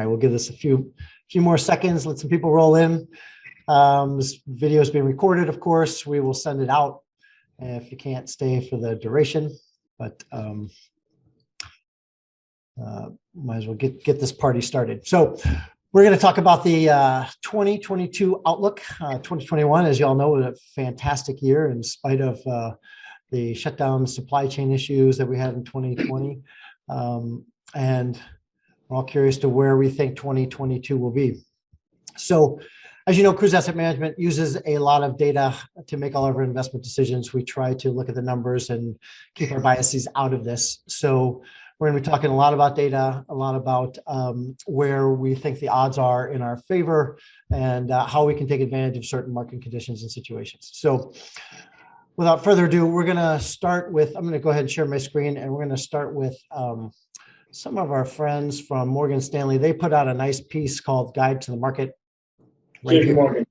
right, we'll give this a few more seconds, let some people roll in. This video is being recorded, of course. We will send it out if you can't stay for the duration, but might as well get this party started. So we're going to talk about the 2022 outlook. 2021, as you all know, was a fantastic year in spite of the shutdown supply chain issues that we had in 2020. And we're all curious to where we think 2022 will be. So, as you know, Kruse Asset Management uses a lot of data to make all of our investment decisions. We try to look at the numbers and keep our biases out of this. So we're going to be talking a lot about data, a lot about where we think the odds are in our favor, and how we can take advantage of certain market conditions and situations. So without further ado, we're going to start with, I'm going to go ahead and share my screen, and we're going to start with some of our friends from Morgan Stanley. They put out a nice piece called Guide to the Market. Right JP Morgan.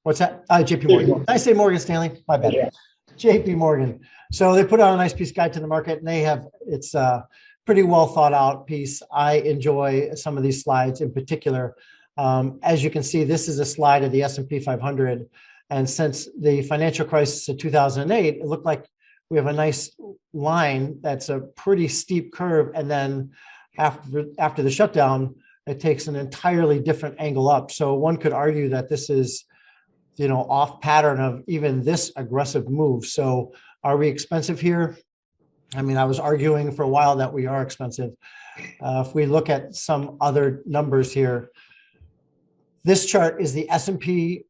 What's that? JP Morgan. Did I say Morgan Stanley? My bad. Yeah. JP Morgan. So they put out a nice piece, Guide to the Market, and they have, it's a pretty well thought out piece. I enjoy some of these slides in particular. As you can see, this is a slide of the S&P 500. And since the financial crisis of 2008, it looked like we have a nice line that's a pretty steep curve. And then after the shutdown, it takes an entirely different angle up. So one could argue that this is, off pattern of even this aggressive move. So are we expensive here? I mean, I was arguing for a while that we are expensive. If we look at some other numbers here, this chart is the S&P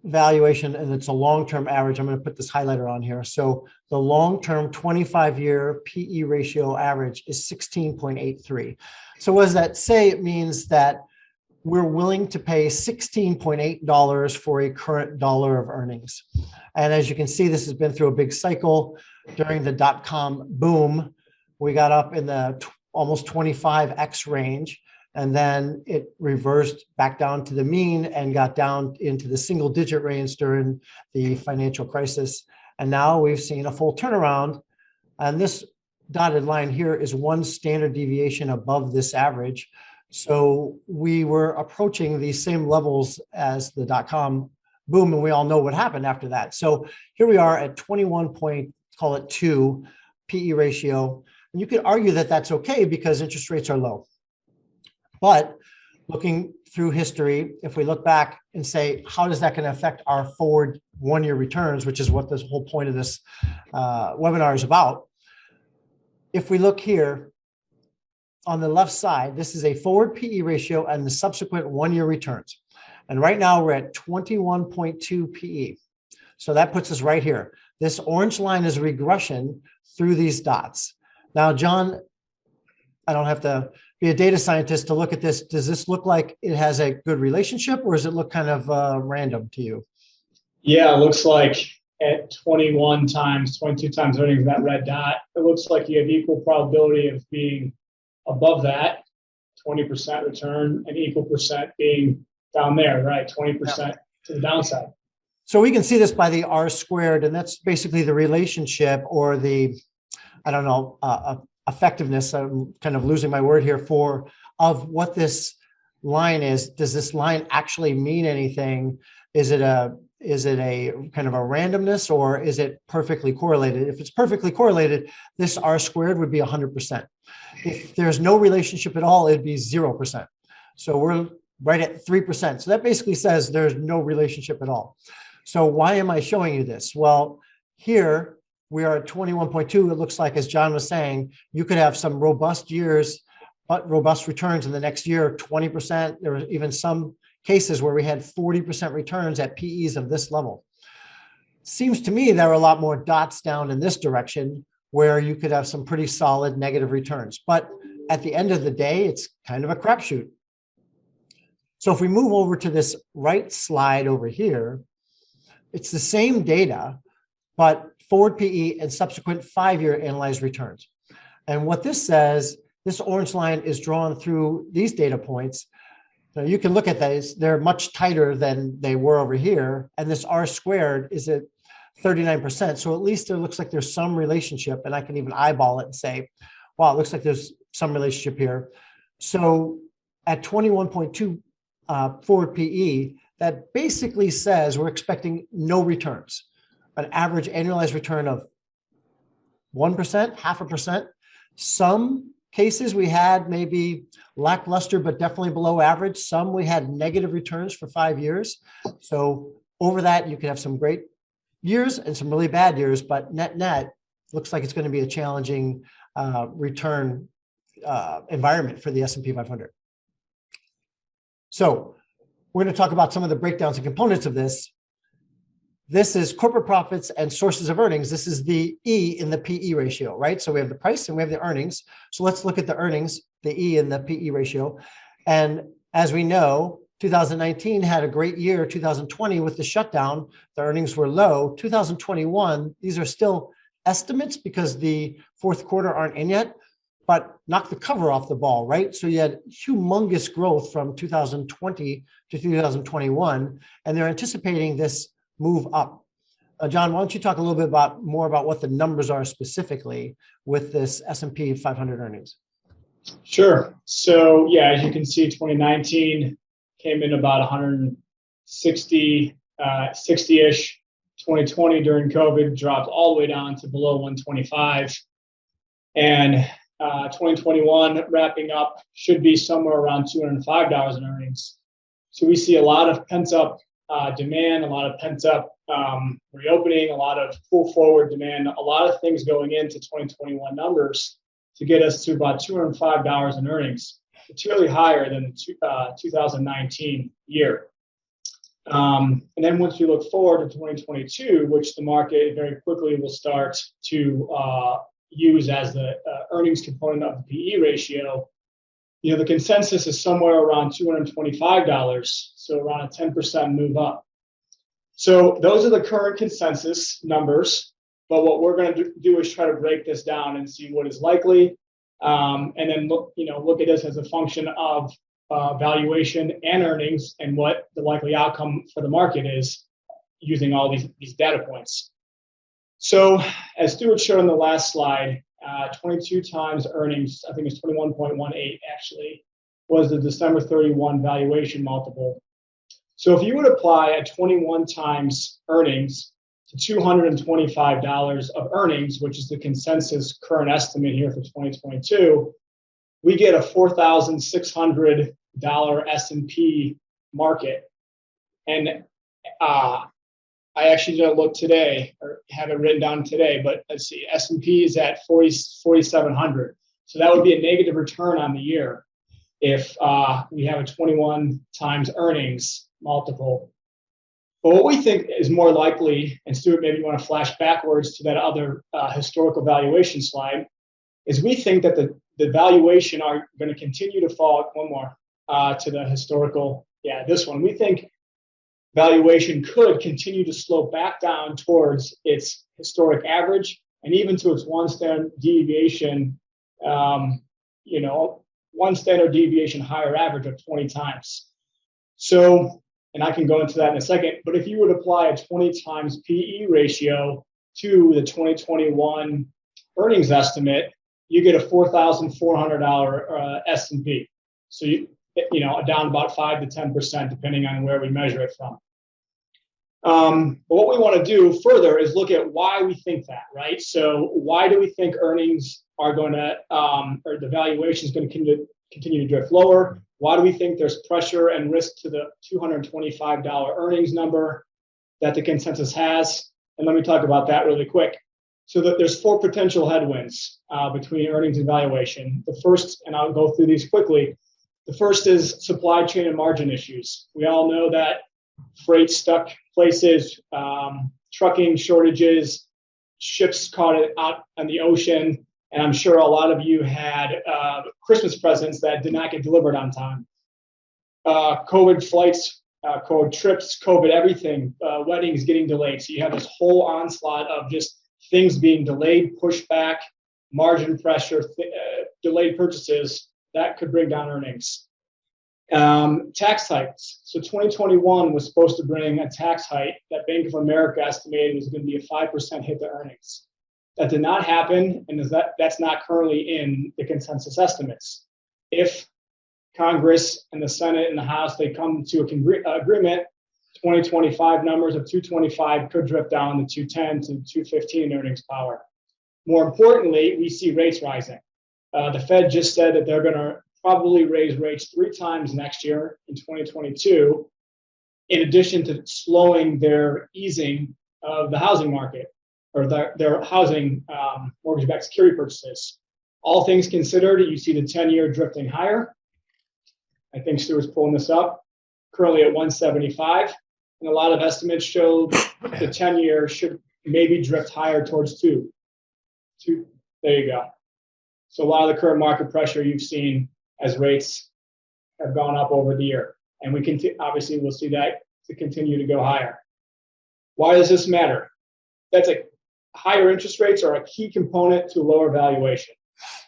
valuation, and it's a long-term average. I'm going to put this highlighter on here. So the long-term 25-year PE ratio average is 16.83. So what does that say? It means that we're willing to pay $16.8 for a current dollar of earnings. And as you can see, this has been through a big cycle. During the dot-com boom, we got up in the almost 25x range. And then it reversed back down to the mean and got down into the single digit range during the financial crisis. And now we've seen a full turnaround. And this dotted line here is one standard deviation above this average. So we were approaching these same levels as the dot-com boom, and we all know what happened after that. So here we are at 21.2 PE ratio. And you could argue that that's okay because interest rates are low. But looking through history, if we look back and say, how is that going to affect our forward one-year returns, which is what this whole point of this webinar is about. If we look here on the left side, this is a forward PE ratio and the subsequent one-year returns. And right now we're at 21.2 PE. So that puts us right here. This orange line is regression through these dots. Now, John, I don't have to be a data scientist to look at this. Does this look like it has a good relationship, or does it look kind of random to you? Yeah, it looks like at 21 times, 22 times earnings, that red dot, it looks like you have equal probability of being above that, 20% return, and equal percent being down there, right? 20% to the downside. So we can see this by the R squared, and that's basically the relationship or the, I don't know, effectiveness, I'm kind of losing my word here, of what this line is. Does this line actually mean anything? Is it a kind of a randomness, or is it perfectly correlated? If it's perfectly correlated, this R squared would be 100%. If there's no relationship at all, it'd be 0%. So we're right at 3%. So that basically says there's no relationship at all. So why am I showing you this? Well, here, we are at 21.2. It looks like, as John was saying, you could have some robust years, but robust returns in the next year, 20%. There were even some cases where we had 40% returns at PEs of this level. Seems to me there are a lot more dots down in this direction where you could have some pretty solid negative returns. But at the end of the day, it's kind of a crapshoot. So if we move over to this right slide over here, it's the same data, but forward PE and subsequent 5-year analyzed returns. And what this says, this orange line is drawn through these data points. Now you can look at these, they're much tighter than they were over here. And this R squared is at 39%. So at least it looks like there's some relationship, and I can even eyeball it and say, wow, it looks like there's some relationship here. So at 21.2 forward PE, that basically says we're expecting no returns, an average annualized return of 1%, 0.5%. Some cases we had maybe lackluster, but definitely below average. Some we had negative returns for 5 years. So over that, you can have some great years and some really bad years, but net looks like it's going to be a challenging return environment for the S&P 500. So we're going to talk about some of the breakdowns and components of this. This is corporate profits and sources of earnings. This is the E in the PE ratio, right? So we have the price and we have the earnings. So let's look at the earnings, the E in the PE ratio. And as we know, 2019 had a great year. 2020 with the shutdown, the earnings were low. 2021, these are still estimates because the fourth quarter aren't in yet, but knock the cover off the ball, right? So you had humongous growth from 2020 to 2021, and they're anticipating this move up. John, why don't you talk a little bit more about what the numbers are specifically with this S&P 500 earnings? Sure. So yeah, as you can see, 2019 came in about 160, 60-ish. 2020 during COVID dropped all the way down to below 125. And 2021 wrapping up should be somewhere around $205 in earnings. So we see a lot of pent-up demand, a lot of pent-up reopening, a lot of pull forward demand, a lot of things going into 2021 numbers to get us to about $205 in earnings, materially higher than the 2019 year. And then once you look forward to 2022, which the market very quickly will start to use as the earnings component of the PE ratio, you know, the consensus is somewhere around $225, so around a 10% move up. So those are the current consensus numbers, but what we're going to do is try to break this down and see what is likely, and then look at this as a function of valuation and earnings and what the likely outcome for the market is using all these data points. So as Stuart showed on the last slide, 22 times earnings, I think it's 21.18 actually, was the December 31 valuation multiple. So if you would apply a 21 times earnings to $225 of earnings, which is the consensus current estimate here for 2022, we get a $4,600 S&P market. And I actually didn't look today or have it written down today, but let's see, S&P is at 4,700. So that would be a negative return on the year if we have a 21 times earnings multiple. But what we think is more likely, and Stuart, maybe you want to flash backwards to that other historical valuation slide, is we think that the valuation are going to continue to fall. One more to the historical. Yeah, this one. We think valuation could continue to slope back down towards its historic average and even to its one standard deviation, one standard deviation higher average of 20 times. So, and I can go into that in a second, but if you would apply a 20 times PE ratio to the 2021 earnings estimate, you get a $4,400 S&P. So down about 5 to 10%, depending on where we measure it from. But what we want to do further is look at why we think that, right? So why do we think earnings are going to, or the valuation is going to continue to drift lower? Why do we think there's pressure and risk to the $225 earnings number that the consensus has? And let me talk about that really quick. So there's 4 potential headwinds between earnings and valuation. The first, and I'll go through these quickly, the first is supply chain and margin issues. We all know that freight stuck places, trucking shortages, ships caught out on the ocean, and I'm sure a lot of you had Christmas presents that did not get delivered on time. COVID flights, COVID trips, COVID everything, weddings getting delayed. So you have this whole onslaught of just things being delayed, pushed back, margin pressure, delayed purchases that could bring down earnings. Tax hikes. So 2021 was supposed to bring a tax hike that Bank of America estimated was going to be a 5% hit to earnings. That did not happen, and that's not currently in the consensus estimates. If Congress and the Senate and the House, they come to a agreement. 2025 numbers of 225 could drift down to 210 to 215 earnings power. More importantly, we see rates rising. The Fed just said that they're going to probably raise rates 3 times next year in 2022, in addition to slowing their easing of the housing market or their housing mortgage-backed security purchases. All things considered, you see the 10-year drifting higher. I think Stuart's pulling this up, currently at 175. And a lot of estimates show the 10-year should maybe drift higher towards 2. There you go. So a lot of the current market pressure you've seen as rates have gone up over the year. And we can obviously we'll see that to continue to go higher. Why does this matter? That's a higher interest rates are a key component to lower valuation.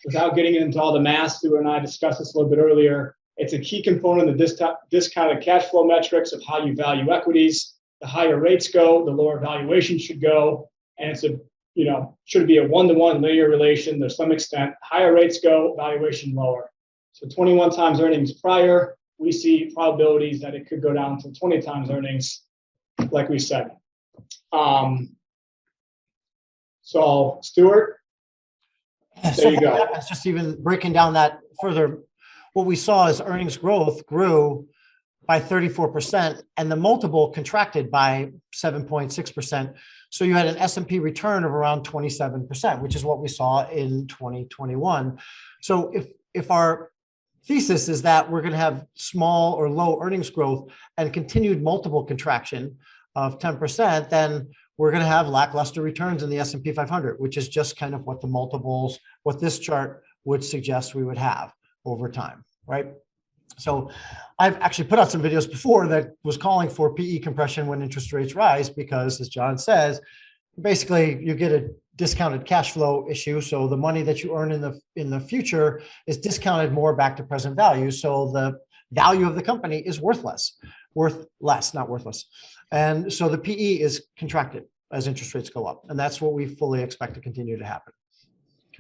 Without getting into all the math, Stuart and I discussed this a little bit earlier. It's a key component of the discounted cash flow metrics of how you value equities. The higher rates go, the lower valuation should go. And it's should be a one-to-one linear relation to some extent. Higher rates go, valuation lower. So 21 times earnings prior, we see probabilities that it could go down to 20 times earnings, like we said. So Stuart, there you go. It's just even breaking down that further. What we saw is earnings growth grew by 34% and the multiple contracted by 7.6%. So you had an S&P return of around 27%, which is what we saw in 2021. So if our thesis is that we're going to have small or low earnings growth and continued multiple contraction of 10%, then we're going to have lackluster returns in the S&P 500, which is just kind of what the multiples, what this chart would suggest we would have over time, right? So I've actually put out some videos before that was calling for PE compression when interest rates rise, because as John says, basically you get a discounted cash flow issue. So the money that you earn in the future is discounted more back to present value. So the value of the company is worth less, not worthless. And so the PE is contracted as interest rates go up. And that's what we fully expect to continue to happen.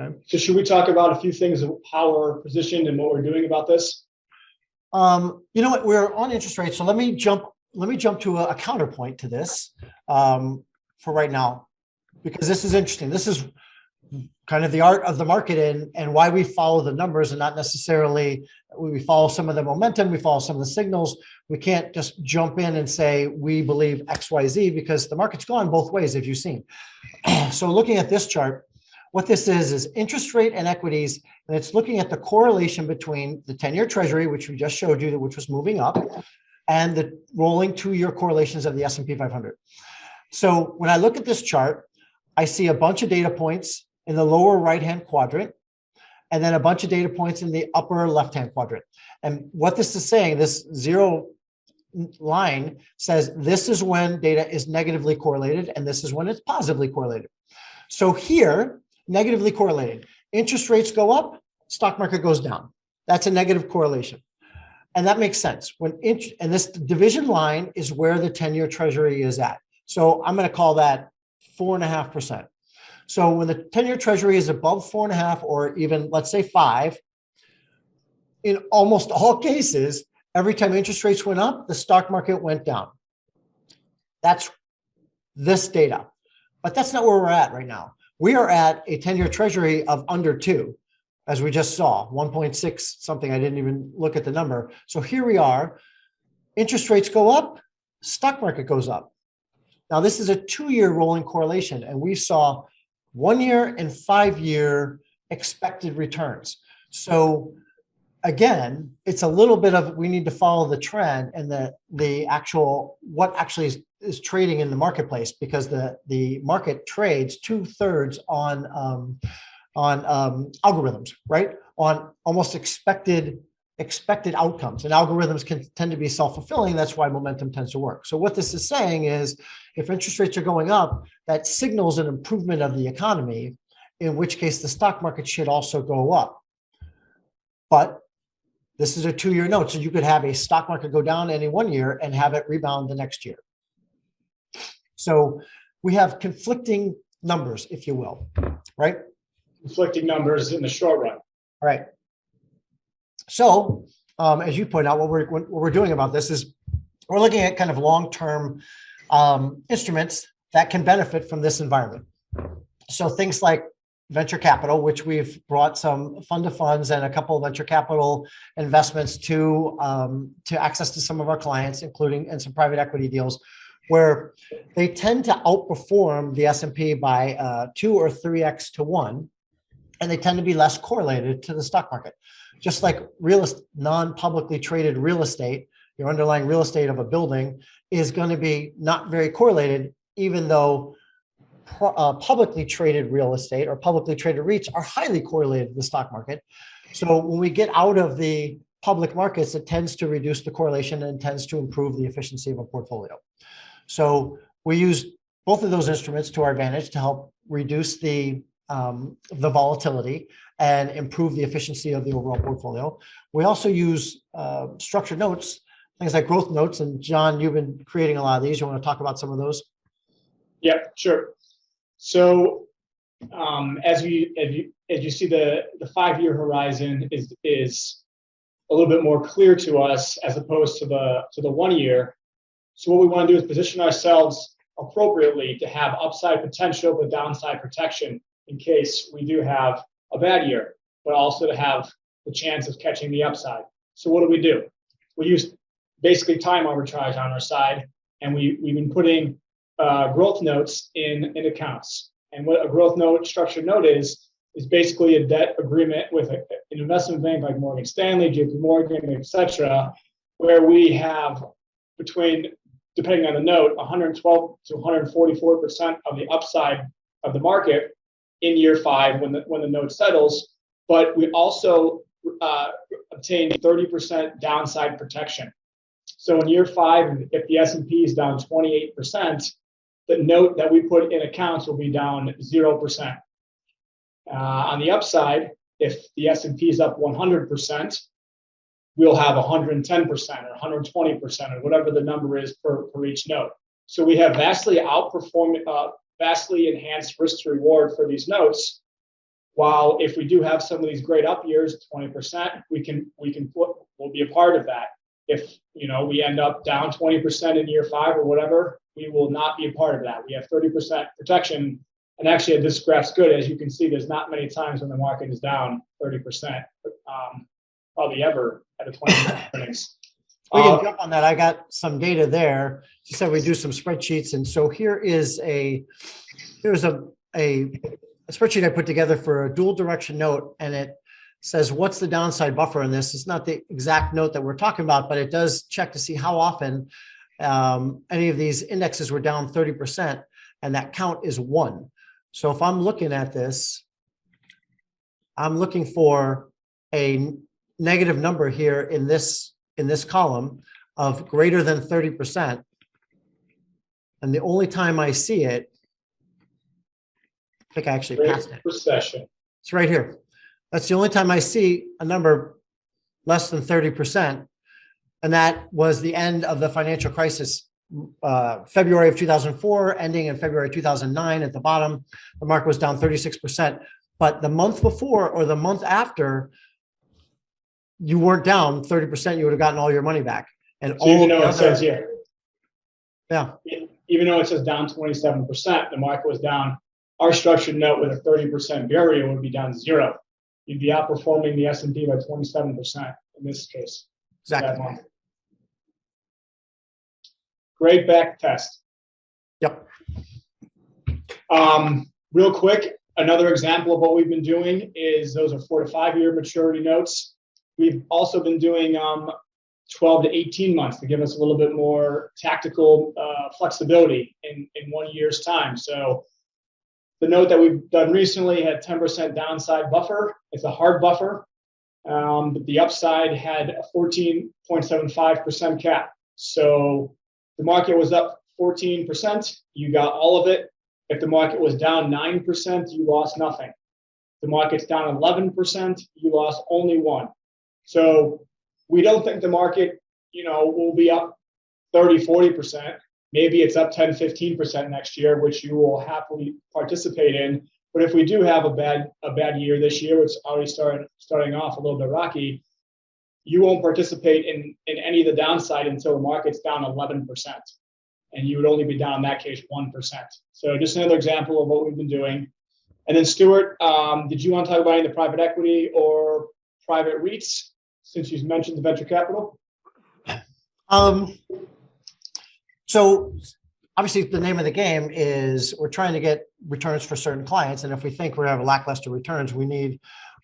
Okay. So should we talk about a few things of how we're positioned and what we're doing about this? You know what, we're on interest rates. So let me jump to a counterpoint to this for right now, because this is interesting. This is kind of the art of the market and why we follow the numbers and not necessarily we follow some of the momentum, we follow some of the signals. We can't just jump in and say we believe X, Y, Z, because the market's gone both ways, as you've seen. So looking at this chart, what this is interest rate and equities, and it's looking at the correlation between the 10-year treasury, which we just showed you, which was moving up, and the rolling 2-year correlations of the S&P 500. So when I look at this chart, I see a bunch of data points in the lower right-hand quadrant, and then a bunch of data points in the upper left-hand quadrant. And what this is saying, this zero line says this is when data is negatively correlated, and this is when it's positively correlated. So here, negatively correlated. Interest rates go up, stock market goes down. That's a negative correlation. And that makes sense. And this division line is where the 10-year treasury is at. So I'm going to call that 4.5%. So when the 10-year treasury is above 4.5 or even, let's say 5, in almost all cases, every time interest rates went up, the stock market went down. That's this data. But that's not where we're at right now. We are at a 10-year treasury of under 2, as we just saw, 1.6 something. I didn't even look at the number. So here we are. Interest rates go up, stock market goes up. Now, this is a 2-year rolling correlation, and we saw 1-year and 5-year expected returns. So again, it's a little bit of we need to follow the trend and the actual what actually is trading in the marketplace, because the market trades 2/3 on algorithms, right? On almost expected outcomes, and algorithms can tend to be self-fulfilling. That's why momentum tends to work. So what this is saying is, if interest rates are going up, that signals an improvement of the economy, in which case the stock market should also go up. But this is a 2-year note, so you could have a stock market go down in 1 year and have it rebound the next year. So we have conflicting numbers, if you will, right? Conflicting numbers in the short run. All right. So as you point out, what we're doing about this is we're looking at kind of long-term instruments that can benefit from this environment. So things like venture capital, which we've brought some fund of funds and a couple of venture capital investments to access to some of our clients, including and some private equity deals, where they tend to outperform the S&P by 2 or 3x to 1, and they tend to be less correlated to the stock market. Just like non-publicly traded real estate, your underlying real estate of a building is going to be not very correlated, even though publicly traded real estate or publicly traded REITs are highly correlated to the stock market. So when we get out of the public markets, it tends to reduce the correlation and tends to improve the efficiency of a portfolio. So we use both of those instruments to our advantage to help reduce the volatility and improve the efficiency of the overall portfolio. We also use structured notes, things like growth notes. And John, you've been creating a lot of these. You want to talk about some of those? Yeah, sure. So as you see, the 5-year horizon is a little bit more clear to us as opposed to the 1 year. So what we want to do is position ourselves appropriately to have upside potential but downside protection in case we do have a bad year, but also to have the chance of catching the upside. So what do? We use basically time arbitrage on our side, and we've been putting growth notes in accounts. And what a growth note, structured note is basically a debt agreement with an investment bank like Morgan Stanley, JP Morgan, etc., where we have depending on the note, 112 to 144% of the upside of the market in year 5 when the note settles. But we also obtain 30% downside protection. So in year 5, if the S&P is down 28%, the note that we put in accounts will be down 0%. On the upside, if the S&P is up 100%, we'll have 110% or 120% or whatever the number is per each note. So we have vastly enhanced risk to reward for these notes. While if we do have some of these great up years, 20%, we'll be a part of that. If we end up down 20% in year 5 or whatever, we will not be a part of that. We have 30% protection. And actually, this graph's good. As you can see, there's not many times when the market is down 30%, probably ever at a 20% earnings. We can jump on that. I got some data there. You said we do some spreadsheets. And so here's a spreadsheet I put together for a dual direction note, and it says, what's the downside buffer in this? It's not the exact note that we're talking about, but it does check to see how often any of these indexes were down 30%, and that count is 1. So if I'm looking at this, I'm looking for a negative number here in this column of greater than 30%. And the only time I see it, I think I actually passed it. Recession. It's right here. That's the only time I see a number less than 30%. And that was the end of the financial crisis, February of 2004, ending in February 2009. At the bottom, the market was down 36%. But the month before or the month after, you weren't down 30%, you would have gotten all your money back. And so even though it says here, yeah, even though it says down 27%, the market was down. Our structured note with a 30% barrier would be down 0. You'd be outperforming the S&P by 27% in this case. Exactly. Great back test. Yep. Real quick, another example of what we've been doing is those are 4 to 5 year maturity notes. We've also been doing 12 to 18 months to give us a little bit more tactical flexibility in 1 year's time. So the note that we've done recently had 10% downside buffer. It's a hard buffer, but the upside had a 14.75% cap. So the market was up 14%, you got all of it. If the market was down 9%, you lost nothing. If the market's down 11%, you lost only 1. So we don't think the market, will be up 30, 40%. Maybe it's up 10, 15% next year, which you will happily participate in. But if we do have a bad year this year, it's already starting off a little bit rocky, you won't participate in any of the downside until the market's down 11%. And you would only be down in that case 1%. So just another example of what we've been doing. And then Stuart, did you want to talk about any of the private equity or private REITs, since you mentioned the venture capital? So obviously the name of the game is we're trying to get returns for certain clients. And if we think we're going to have lackluster returns, we need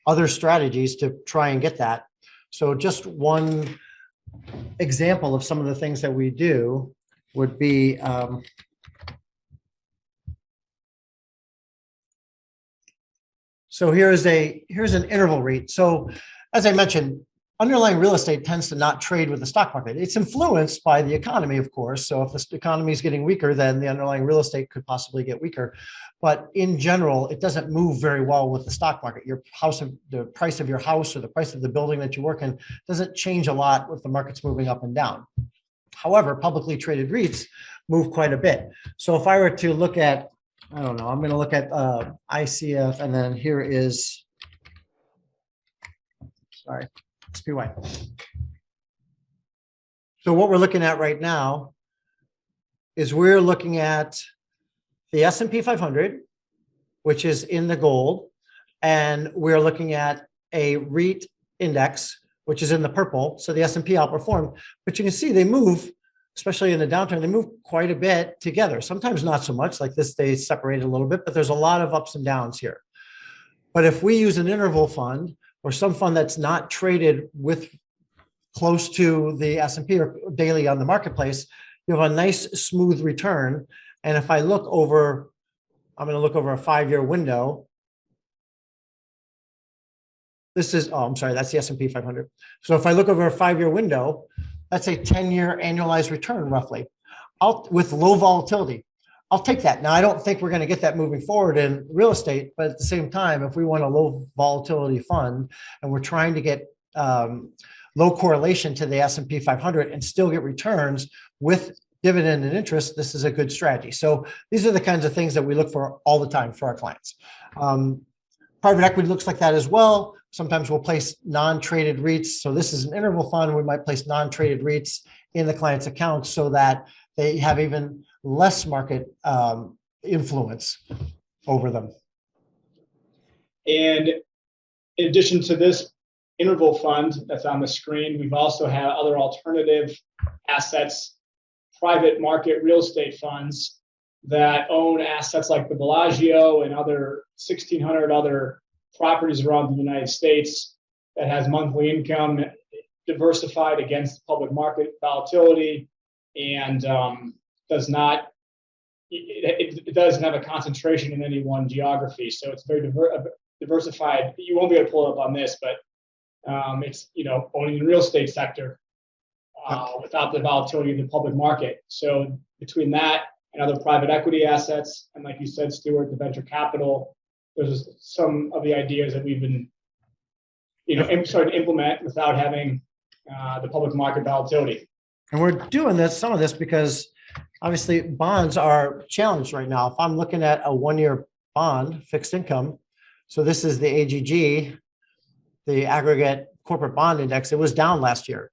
other strategies to try and get that. So just one example of some of the things that we do would be, so here's an interval REIT. So as I mentioned, underlying real estate tends to not trade with the stock market. It's influenced by the economy, of course. So if the economy is getting weaker, then the underlying real estate could possibly get weaker. But in general, it doesn't move very well with the stock market. Your house, the price of your house or the price of the building that you work in doesn't change a lot if the market's moving up and down. However, publicly traded REITs move quite a bit. So if I were to look at, I don't know, I'm going to look at ICF, and then here is, sorry, SPY. So what we're looking at right now is we're looking at the S&P 500, which is in the gold, and we're looking at a REIT index, which is in the purple. So the S&P outperformed, but you can see they move, especially in the downturn, they move quite a bit together. Sometimes not so much, like this, they separate a little bit, but there's a lot of ups and downs here. But if we use an interval fund or some fund that's not traded with close to the S&P or daily on the marketplace, you have a nice smooth return. And if I look over, I'm going to look over a 5-year window. This is, oh, I'm sorry, that's the S&P 500. So if I look over a 5-year window, that's a 10-year annualized return roughly, with low volatility. I'll take that. Now, I don't think we're going to get that moving forward in real estate, but at the same time, if we want a low volatility fund and we're trying to get low correlation to the S&P 500 and still get returns with dividend and interest, this is a good strategy. So these are the kinds of things that we look for all the time for our clients. Private equity looks like that as well. Sometimes we'll place non-traded REITs. So this is an interval fund. We might place non-traded REITs in the client's accounts so that they have even less market influence over them. And in addition to this interval fund that's on the screen, we've also had other alternative assets, private market real estate funds that own assets like the Bellagio and other 1,600 other properties around the United States that has monthly income diversified against public market volatility and does not, it doesn't have a concentration in any one geography. So it's very diversified. You won't be able to pull it up on this, but it's, you know, owning the real estate sector without the volatility of the public market. So between that and other private equity assets, and like you said, Stuart, the venture capital, there's some of the ideas that we've been, you know, starting to implement without having the public market volatility. And we're doing this, some of this, because obviously bonds are challenged right now. If I'm looking at a 1-year bond, fixed income, so this is the AGG, the aggregate corporate bond index, it was down last year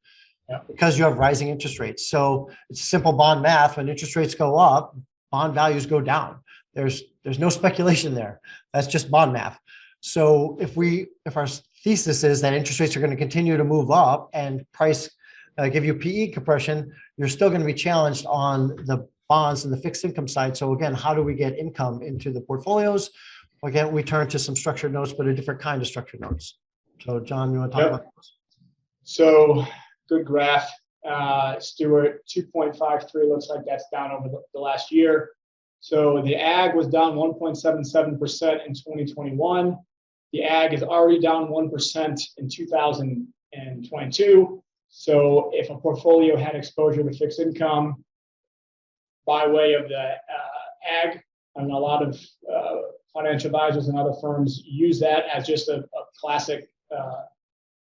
because you have rising interest rates. So it's simple bond math. When interest rates go up, bond values go down. There's no speculation there. That's just bond math. So if our thesis is that interest rates are going to continue to move up and price give you PE compression, you're still going to be challenged on the bonds and the fixed income side. So again, how do we get income into the portfolios? Again, we turn to some structured notes, but a different kind of structured notes. So John, you want to talk about those? So good graph, Stuart, 2.53 looks like that's down over the last year. So the ag was down 1.77% in 2021. The ag is already down 1% in 2022. So if a portfolio had exposure to fixed income by way of the ag, and a lot of financial advisors and other firms use that as just a classic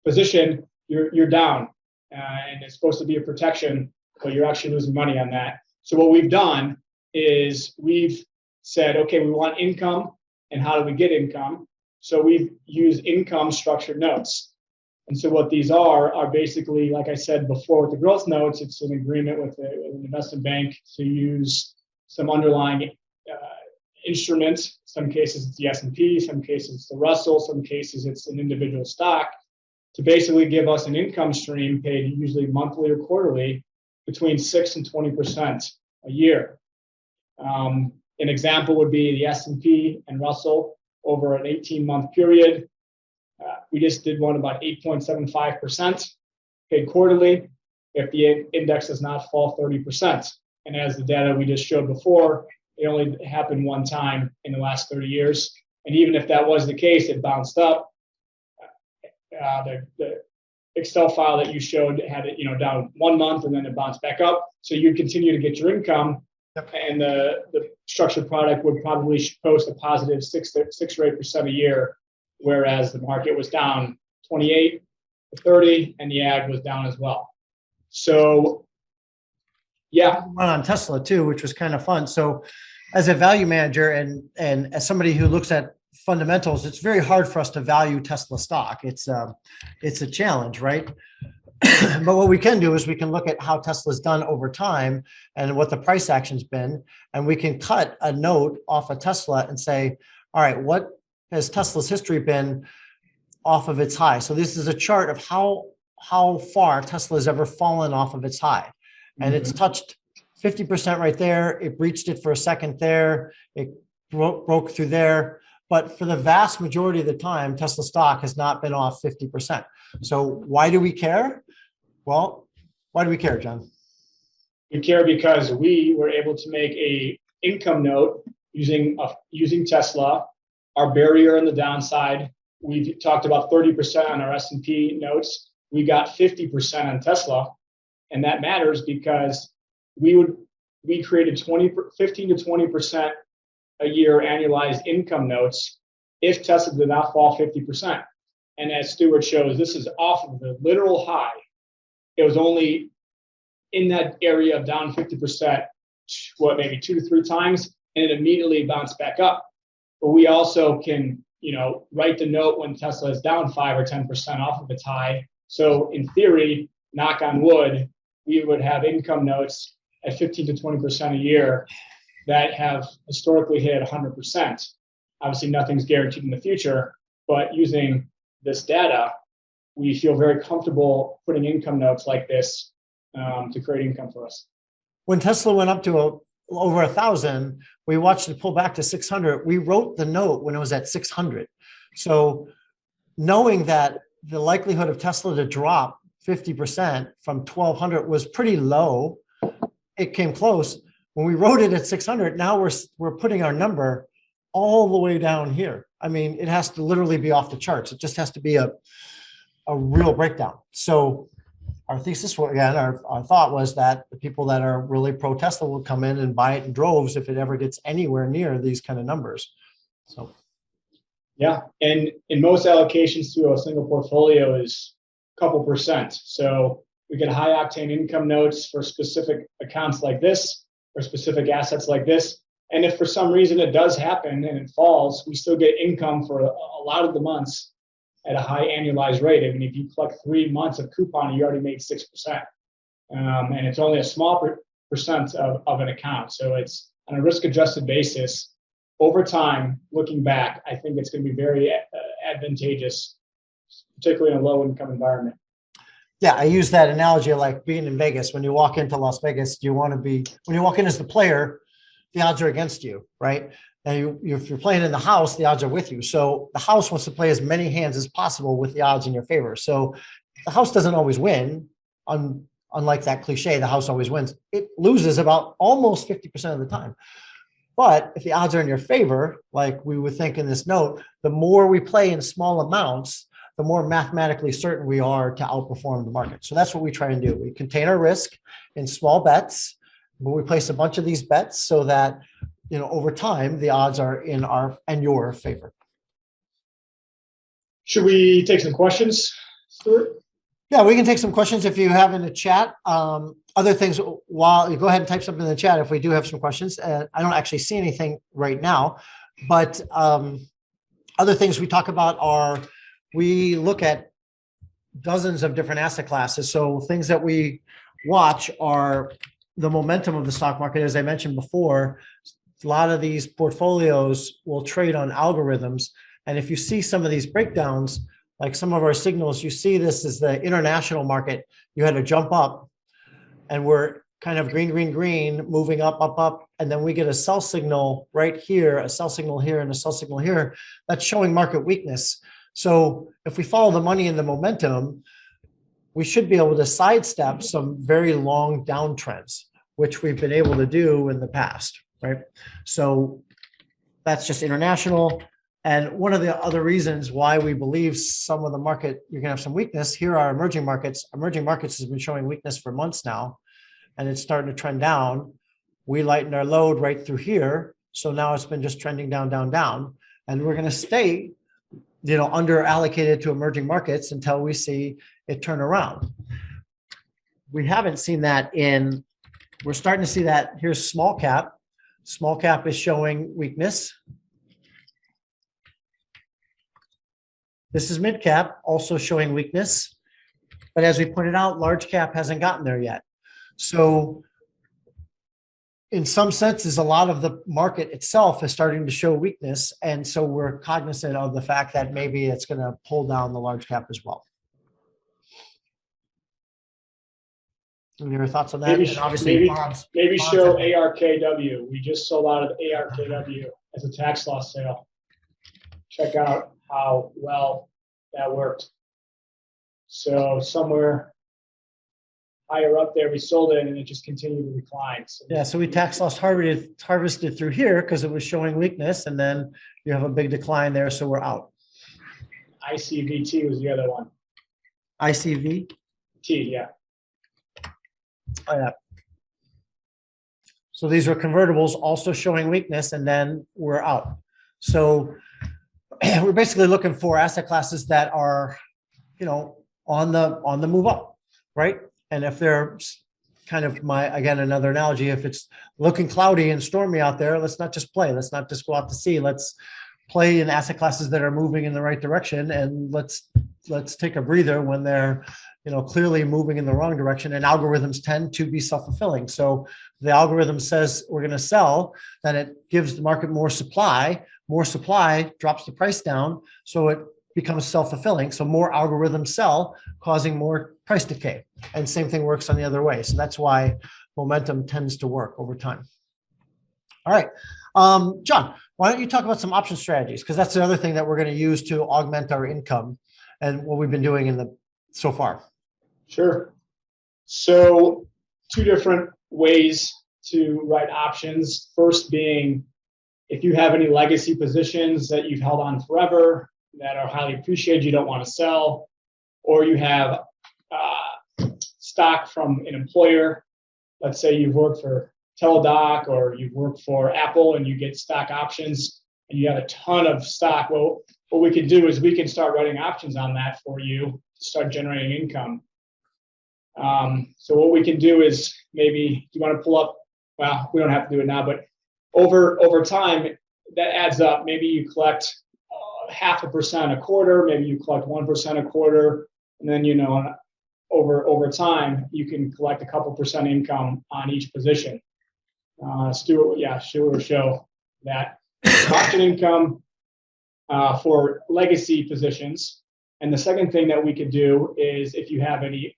position, you're down. And it's supposed to be a protection, but you're actually losing money on that. So what we've done is we've said, okay, we want income, and how do we get income? So we've used income structured notes. And so what these are basically, like I said before, with the growth notes, it's an agreement with an investment bank to use some underlying instruments. Some cases it's the S&P, some cases it's the Russell, some cases it's an individual stock, to basically give us an income stream paid usually monthly or quarterly between 6 and 20% a year. An example would be the S&P and Russell over an 18-month period. We just did one about 8.75% paid quarterly if the index does not fall 30%. And as the data we just showed before, it only happened one time in the last 30 years. And even if that was the case, it bounced up. The Excel file that you showed had it, down 1 month, and then it bounced back up. So you continue to get your income, and the structured product would probably post a positive 6 or 8% a year, whereas the market was down 28 to 30, and the ag was down as well. So, yeah. One on Tesla too, which was kind of fun. So, as a value manager and as somebody who looks at fundamentals, it's very hard for us to value Tesla stock. It's a challenge, right? But what we can do is we can look at how Tesla's done over time and what the price action's been, and we can cut a note off of Tesla and say, all right, what has Tesla's history been off of its high? So this is a chart of how far Tesla has ever fallen off of its high, and it's touched 50% right there. It breached it for a second there. It broke through there. But for the vast majority of the time, Tesla stock has not been off 50%. So why do we care? Well, why do we care, John? We care because we were able to make a income note using Tesla. Our barrier on the downside, we've talked about 30% on our S&P notes. We got 50% on Tesla, and that matters because we created 15 to 20% a year annualized income notes if Tesla did not fall 50%. And as Stuart shows, this is off of the literal high. It was only in that area of down 50%, maybe 2 to 3 times, and it immediately bounced back up. But we also can, write the note when Tesla is down 5 or 10% off of its high. So in theory, knock on wood, we would have income notes at 15 to 20% a year that have historically hit 100%. Obviously, nothing's guaranteed in the future, but using this data, we feel very comfortable putting income notes like this to create income for us. When Tesla went up to over 1,000, we watched it pull back to 600. We wrote the note when it was at 600. So knowing that the likelihood of Tesla to drop 50% from 1,200 was pretty low, it came close. When we wrote it at 600, now we're putting our number all the way down here. I mean, it has to literally be off the charts. It just has to be a real breakdown. So our thesis, again, our thought was that the people that are really pro Tesla will come in and buy it in droves if it ever gets anywhere near these kind of numbers. So, yeah, and in most allocations to a single portfolio is a couple percent. So we get high octane income notes for specific accounts like this, or specific assets like this. And if for some reason it does happen and it falls, we still get income for a lot of the months at a high annualized rate. I mean, if you collect 3 months of coupon, you already made 6%. And it's only a small percent of an account. So it's on a risk-adjusted basis. Over time, looking back, I think it's going to be very advantageous, particularly in a low-income environment. Yeah, I use that analogy of like being in Vegas. When you walk into Las Vegas, when you walk in as the player, the odds are against you, right? And if you're playing in the house, the odds are with you. So the house wants to play as many hands as possible with the odds in your favor. So the house doesn't always win. Unlike that cliche, the house always wins. It loses about almost 50% of the time. But if the odds are in your favor, like we would think in this note, the more we play in small amounts, the more mathematically certain we are to outperform the market. So that's what we try and do. We contain our risk in small bets, but we place a bunch of these bets so that, over time, the odds are in our and your favor. Should we take some questions, Stuart? Yeah, we can take some questions if you have in the chat. Other things, while you go ahead and type something in the chat if we do have some questions. I don't actually see anything right now, but other things we talk about are we look at dozens of different asset classes. So things that we watch are the momentum of the stock market. As I mentioned before, a lot of these portfolios will trade on algorithms. And if you see some of these breakdowns, like some of our signals, you see this is the international market. You had to jump up and we're kind of green, green, green, moving up, up, up. And then we get a sell signal right here, a sell signal here, and a sell signal here. That's showing market weakness. So if we follow the money and the momentum, we should be able to sidestep some very long downtrends, which we've been able to do in the past, right? So that's just international. And one of the other reasons why we believe some of the market, you're gonna have some weakness, here are emerging markets. Emerging markets has been showing weakness for months now, and it's starting to trend down. We lightened our load right through here. So now it's been just trending down, down, down. And we're gonna stay, under allocated to emerging markets until we see it turn around. We haven't seen that we're starting to see that. Here's small cap. Small cap is showing weakness. This is mid cap, also showing weakness. But as we pointed out, large cap hasn't gotten there yet. So in some senses, a lot of the market itself is starting to show weakness. And so we're cognizant of the fact that maybe it's going to pull down the large cap as well. Any your thoughts on that? Maybe, and obviously, maybe show ARKW. We just sold out of ARKW as a tax loss sale. Check out how well that worked. So somewhere higher up there, we sold it and it just continued to decline. So yeah, so we tax loss harvested through here because it was showing weakness, and then you have a big decline there, so we're out. ICVT was the other one. ICV? T, yeah. Oh, yeah. So these are convertibles also showing weakness, and then we're out. So we're basically looking for asset classes that are, on the move up, right? And if they're kind of again, another analogy, if it's looking cloudy and stormy out there, let's not just play. Let's not just go out to sea. Let's play in asset classes that are moving in the right direction, and let's take a breather when they're clearly moving in the wrong direction. And algorithms tend to be self-fulfilling. So the algorithm says we're going to sell, then it gives the market more supply. More supply drops the price down, so it becomes self-fulfilling. So more algorithms sell, causing more price decay. And same thing works on the other way. So that's why momentum tends to work over time. All right. John, why don't you talk about some option strategies? Because that's the other thing that we're going to use to augment our income and what we've been doing so far. Sure. So 2 different ways to write options. First being, if you have any legacy positions that you've held on forever that are highly appreciated, you don't want to sell, or you have stock from an employer. Let's say you've worked for Teladoc or you've worked for Apple and you get stock options and you have a ton of stock. Well, what we can do is we can start writing options on that for you to start generating income. So what we can do is maybe, do you want to pull up? Well, we don't have to do it now, but over time, that adds up. Maybe you collect 0.5% a quarter, maybe you collect 1% a quarter, and then over time you can collect a couple percent income on each position. Stuart will show that option income for legacy positions. And the second thing that we could do is, if you have any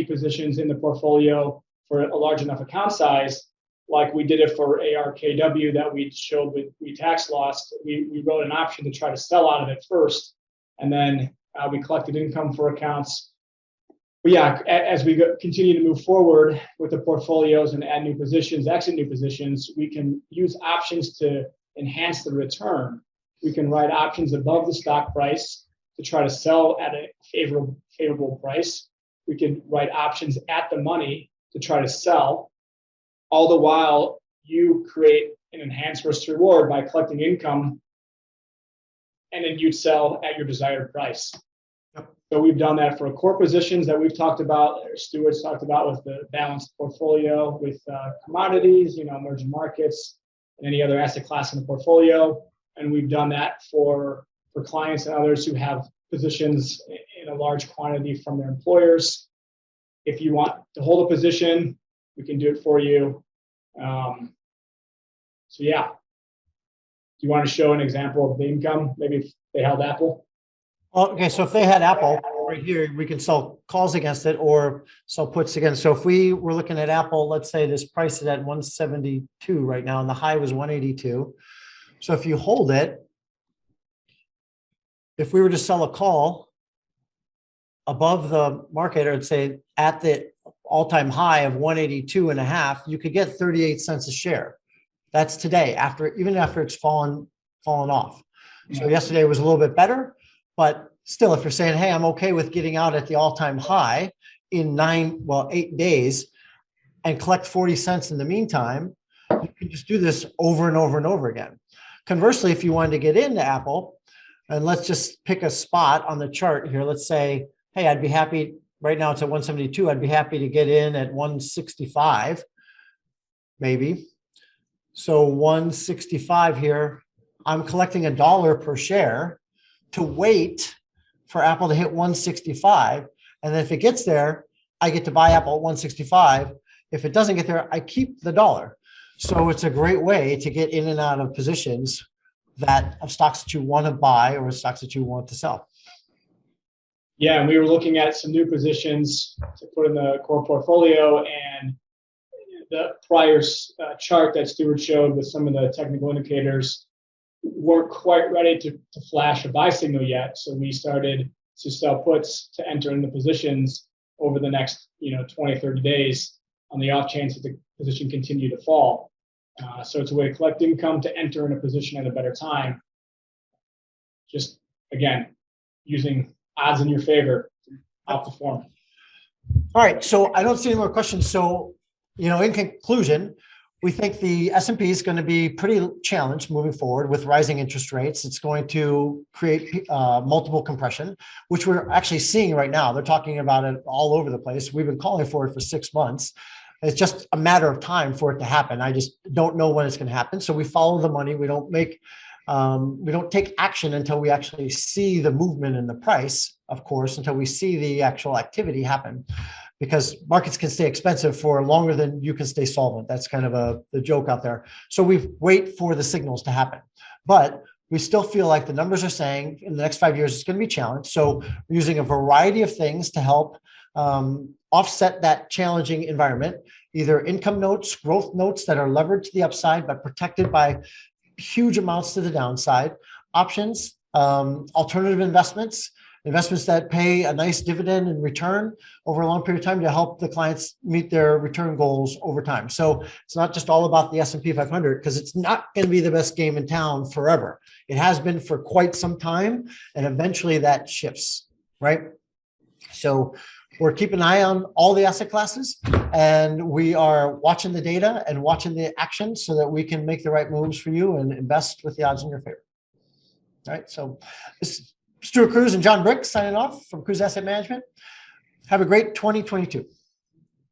positions in the portfolio for a large enough account size, like we did it for ARKW that we showed we tax lost, we wrote an option to try to sell out of it first, and then we collected income for accounts. But yeah, as we continue to move forward with the portfolios and add new positions, exit new positions, we can use options to enhance the return. We can write options above the stock price to try to sell at a favorable price. We can write options at the money to try to sell. All the while, you create an enhanced risk reward by collecting income, and then you'd sell at your desired price. Yep. So we've done that for core positions that we've talked about, or Stuart's talked about, with the balanced portfolio, with commodities, emerging markets, and any other asset class in the portfolio. And we've done that for clients and others who have positions in a large quantity from their employers. If you want to hold a position, we can do it for you. So yeah, do you want to show an example of the income? Maybe if they held Apple. Okay, so if they had Apple right here, we can sell calls against it or sell puts against. So if we were looking at Apple, let's say this price is at 172 right now, and the high was 182. So if you hold it, if we were to sell a call above the market, or I'd say at the all-time high of 182.5, you could get 38 cents a share. That's today, even after it's fallen off. So yesterday was a little bit better, but still, if you're saying, hey, I'm okay with getting out at the all-time high in 8 days and collect 40 cents in the meantime, you can just do this over and over and over again. Conversely, if you wanted to get into Apple, and let's just pick a spot on the chart here, let's say, hey, I'd be happy, right now it's at 172, I'd be happy to get in at 165, maybe. So 165 here, I'm collecting $1 per share to wait for Apple to hit 165. And then if it gets there, I get to buy Apple at 165. If it doesn't get there, I keep the dollar. So it's a great way to get in and out of positions of stocks that you want to buy or stocks that you want to sell. Yeah, and we were looking at some new positions to put in the core portfolio, and the prior chart that Stuart showed with some of the technical indicators weren't quite ready to flash a buy signal yet. So we started to sell puts to enter into positions over the next 20, 30 days on the off chance that the position continued to fall. So it's a way to collect income to enter in a position at a better time. Just, again, using odds in your favor to outperform. All right, so I don't see any more questions. So, in conclusion, we think the S&P is going to be pretty challenged moving forward with rising interest rates. It's going to create multiple compression, which we're actually seeing right now. They're talking about it all over the place. We've been calling for it for 6 months. It's just a matter of time for it to happen. I just don't know when it's going to happen. So we follow the money. We don't take action until we actually see the movement in the price, of course, until we see the actual activity happen. Because markets can stay expensive for longer than you can stay solvent. That's kind of the joke out there. So we wait for the signals to happen. But we still feel like the numbers are saying in the next 5 years, it's going to be challenged. So we're using a variety of things to help offset that challenging environment, either income notes, growth notes that are levered to the upside, but protected by huge amounts to the downside, options, alternative investments that pay a nice dividend in return over a long period of time to help the clients meet their return goals over time. So it's not just all about the S&P 500, because it's not going to be the best game in town forever. It has been for quite some time, and eventually that shifts, right? So we're keeping an eye on all the asset classes, and we are watching the data and watching the action so that we can make the right moves for you and invest with the odds in your favor. All right, so this is Stuart Kruse and John Brick signing off from Kruse Asset Management. Have a great 2022.